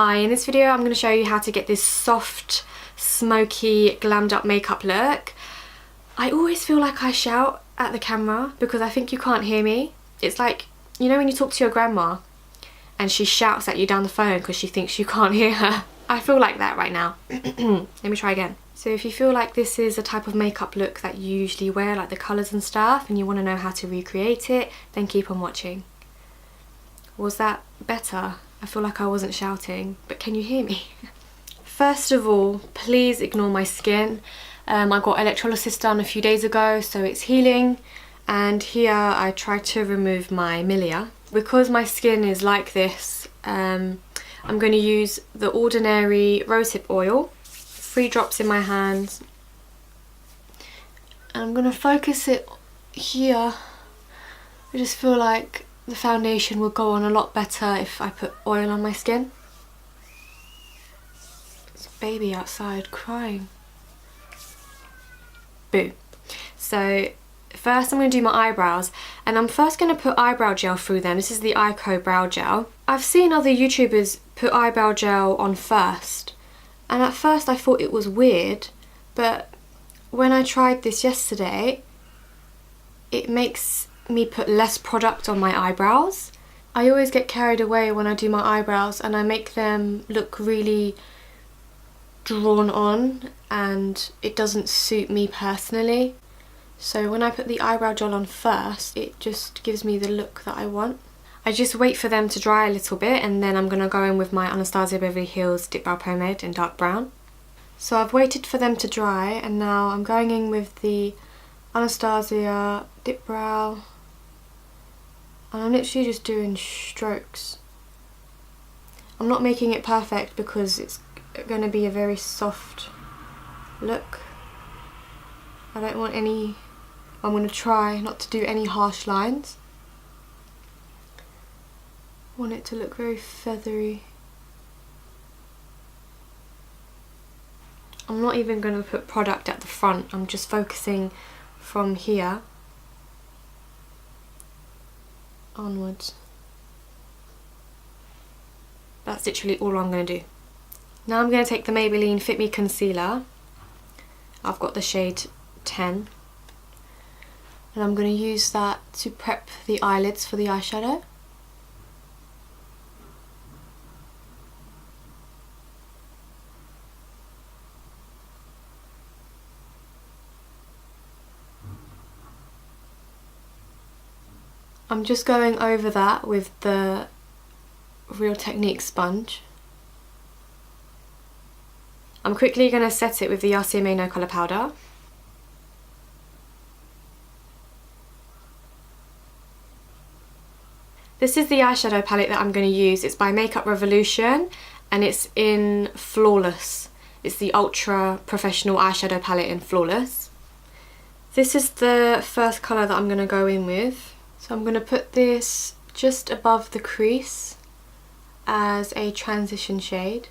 Hi, in this video I'm going to show you how to get this soft, smoky, glammed up makeup look. I always feel like I shout at the camera because I think you can't hear me. It's like, you know when you talk to your grandma and she shouts at you down the phone because she thinks you can't hear her? I feel like that right now. Let me try again. So if you feel like this is a type of makeup look that you usually wear, like the colours and stuff, and you want to know how to recreate it, then keep on watching. Was that better? I feel like I wasn't shouting, but can you hear me? First of all, please ignore my skin. I got electrolysis done a few days ago, so it's healing. And here I tried to remove my milia. Because my skin is like this, I'm going to use the ordinary rosehip oil, 3 drops in my hands. And I'm going to focus it here. I just feel like the foundation will go on a lot better if I put oil on my skin. There's a baby outside crying. Boo. So first I'm going to do my eyebrows, and I'm first going to put eyebrow gel through them. This is the Eyeshadow brow gel. I've seen other YouTubers put eyebrow gel on first, and at first I thought it was weird, but when I tried this yesterday, it makes me put less product on my eyebrows. I always get carried away when I do my eyebrows and I make them look really drawn on, and it doesn't suit me personally. So when I put the eyebrow gel on first, it just gives me the look that I want. I just wait for them to dry a little bit, and then I'm going to go in with my Anastasia Beverly Hills Dip Brow Pomade in dark brown. So I've waited for them to dry, and now I'm going in with the Anastasia Dip Brow, and I'm literally just doing strokes. I'm not making it perfect because it's going to be a very soft look. I don't want any, I'm going to try not to do any harsh lines. I want it to look very feathery. I'm not even going to put product at the front, I'm just focusing from here onwards. That's literally all I'm going to do. Now I'm going to take the Maybelline Fit Me Concealer. I've got the shade 10. And I'm going to use that to prep the eyelids for the eyeshadow. I'm just going over that with the Real Technique sponge. I'm quickly going to set it with the RCMA No Colour Powder. This is the eyeshadow palette that I'm going to use. It's by Makeup Revolution and it's in Flawless. It's the Ultra Professional Eyeshadow Palette in Flawless. This is the first colour that I'm going to go in with. So I'm going to put this just above the crease as a transition shade.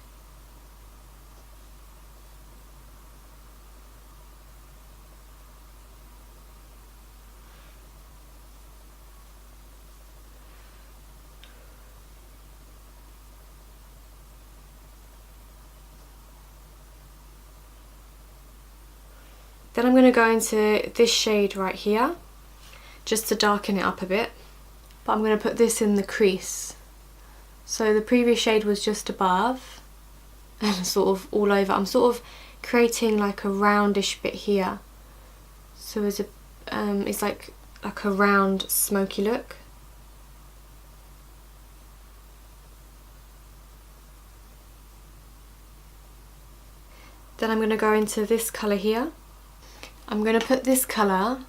Then I'm going to go into this shade right here, just to darken it up a bit, but I'm going to put this in the crease. So the previous shade was just above and sort of all over. I'm sort of creating like a roundish bit here, so it's like a round smoky look. Then I'm going to go into this colour here. I'm going to put this colour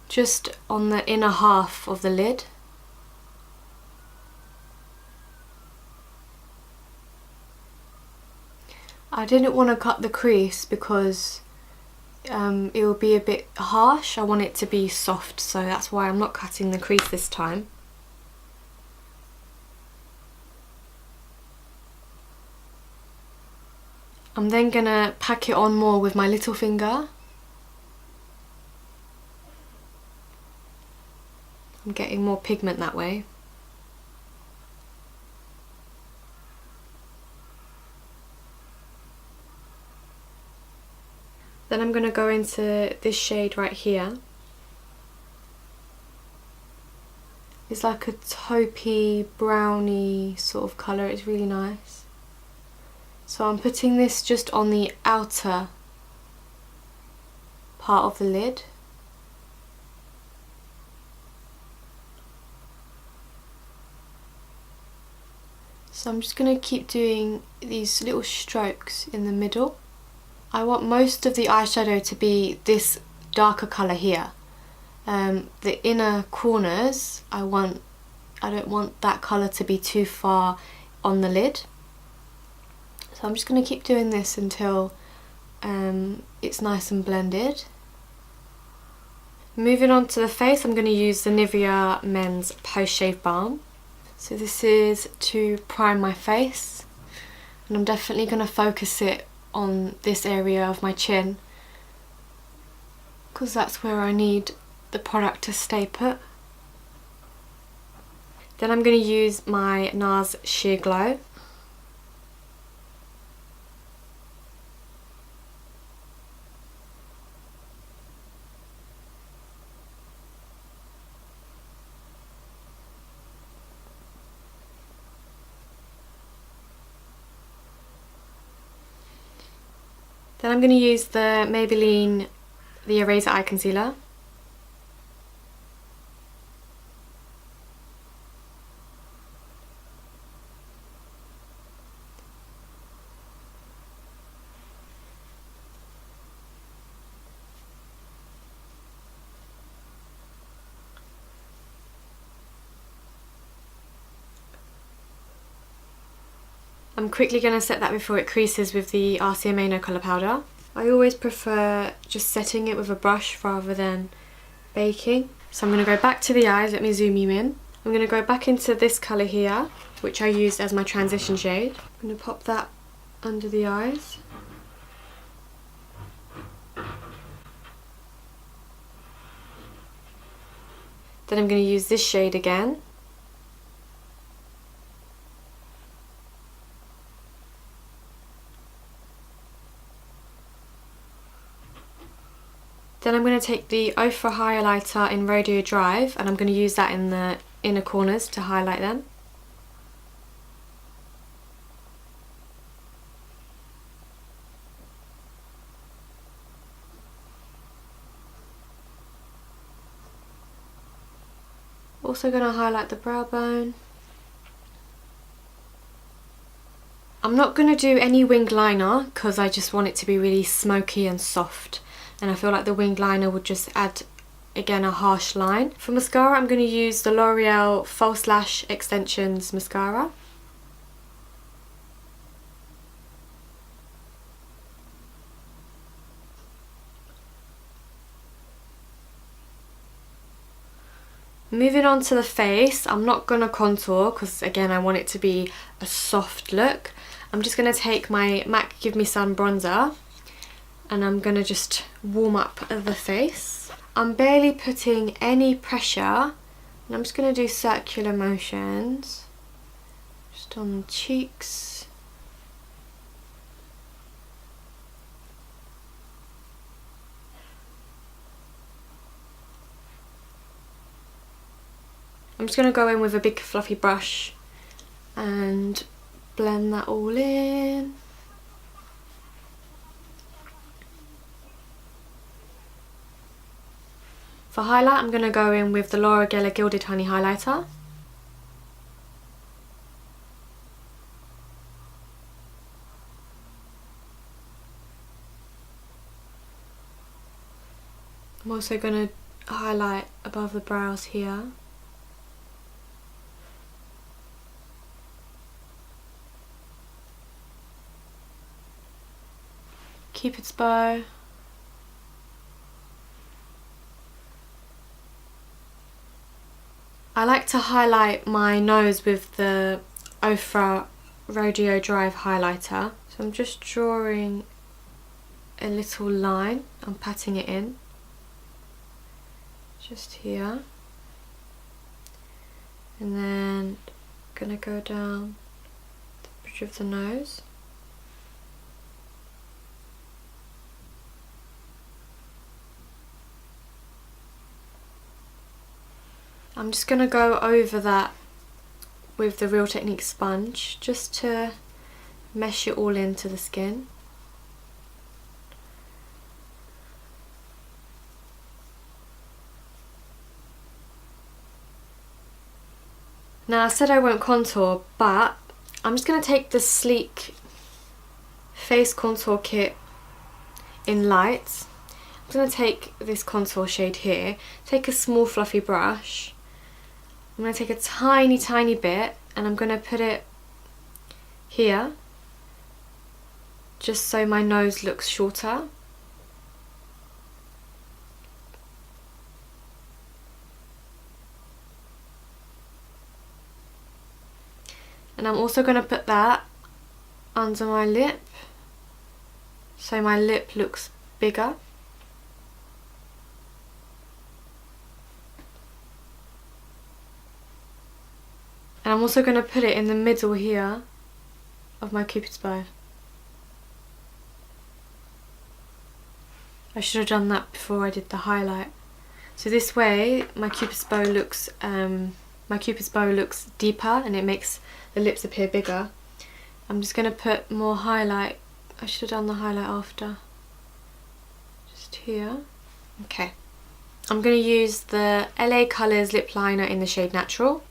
just on the inner half of the lid. I didn't want to cut the crease because it will be a bit harsh. I want it to be soft, so that's why I'm not cutting the crease this time. I'm then going to pack it on more with my little finger. I'm getting more pigment that way. Then I'm going to go into this shade right here. It's like a taupey, browny sort of colour. It's really nice. So I'm putting this just on the outer part of the lid. So I'm just going to keep doing these little strokes in the middle. I want most of the eyeshadow to be this darker colour here. The inner corners, I don't want that colour to be too far on the lid. So I'm just going to keep doing this until it's nice and blended. Moving on to the face, I'm going to use the Nivea Men's Post Shave Balm. So this is to prime my face, and I'm definitely going to focus it on this area of my chin because that's where I need the product to stay put. Then I'm going to use my NARS Sheer Glow. Then I'm going to use the Maybelline the Eraser Eye Concealer. I'm quickly going to set that before it creases with the RCMA No Colour Powder. I always prefer just setting it with a brush rather than baking. So I'm going to go back to the eyes, let me zoom you in. I'm going to go back into this colour here, which I used as my transition shade. I'm going to pop that under the eyes. Then I'm going to use this shade again. Then I'm going to take the Ofra highlighter in Rodeo Drive and I'm going to use that in the inner corners to highlight them. Also going to highlight the brow bone. I'm not going to do any winged liner because I just want it to be really smoky and soft. And I feel like the winged liner would just add, again, a harsh line. For mascara, I'm going to use the L'Oreal False Lash Extensions Mascara. Moving on to the face, I'm not going to contour because, again, I want it to be a soft look. I'm just going to take my MAC Give Me Sun bronzer and I'm going to just warm up the face. I'm barely putting any pressure and I'm just going to do circular motions just on the cheeks. I'm just going to go in with a big fluffy brush and blend that all in. For highlight, I'm going to go in with the Laura Geller Gilded Honey Highlighter. I'm also going to highlight above the brows here. Cupid's bow. I like to highlight my nose with the Ofra Rodeo Drive highlighter. So I'm just drawing a little line. I'm patting it in. Just here. And then I'm gonna go down the bridge of the nose. I'm just going to go over that with the Real Technique sponge just to mesh it all into the skin. Now I said I won't contour, but I'm just going to take the Sleek face contour kit in light. I'm going to take this contour shade here, take a small fluffy brush. I'm going to take a tiny bit and I'm going to put it here, just so my nose looks shorter. And I'm also going to put that under my lip, so my lip looks bigger. And I'm also going to put it in the middle here of my Cupid's bow. I should have done that before I did the highlight. So this way my Cupid's bow looks deeper and it makes the lips appear bigger. I'm just going to put more highlight. I should have done the highlight after. Just here. Okay. I'm going to use the LA Colours lip liner in the shade Natural.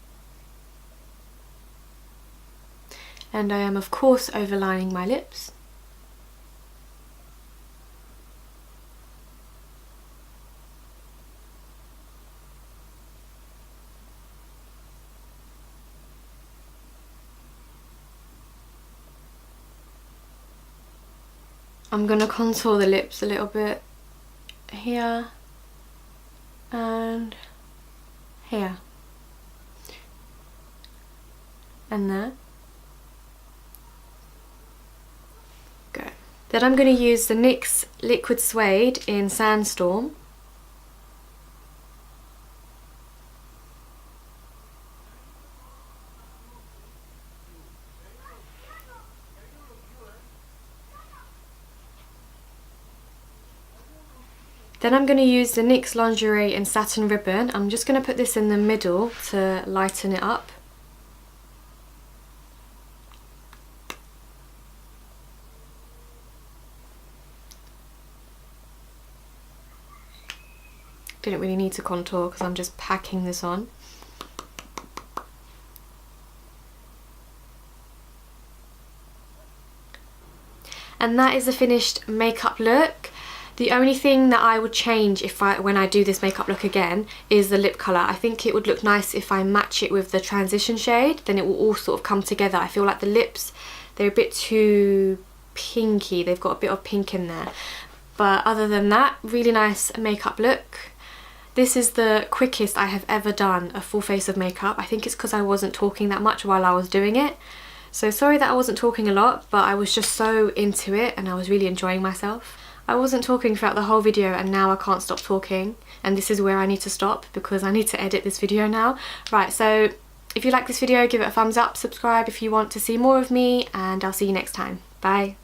And I am of course overlining my lips. I'm going to contour the lips a little bit here and here and there. Go. Then I'm going to use the NYX Liquid Suede in Sandstorm. Then I'm going to use the NYX Lingerie in Satin Ribbon. I'm just going to put this in the middle to lighten it up. Didn't really need to contour because I'm just packing this on. And that is the finished makeup look. The only thing that I would change when I do this makeup look again is the lip colour. I think it would look nice if I match it with the transition shade, then it will all sort of come together. I feel like the lips, they're a bit too pinky, they've got a bit of pink in there. But other than that, really nice makeup look. This is the quickest I have ever done a full face of makeup. I think it's because I wasn't talking that much while I was doing it. So sorry that I wasn't talking a lot, but I was just so into it and I was really enjoying myself. I wasn't talking throughout the whole video and now I can't stop talking, and this is where I need to stop because I need to edit this video now. Right, so if you like this video, give it a thumbs up, subscribe if you want to see more of me, and I'll see you next time. Bye.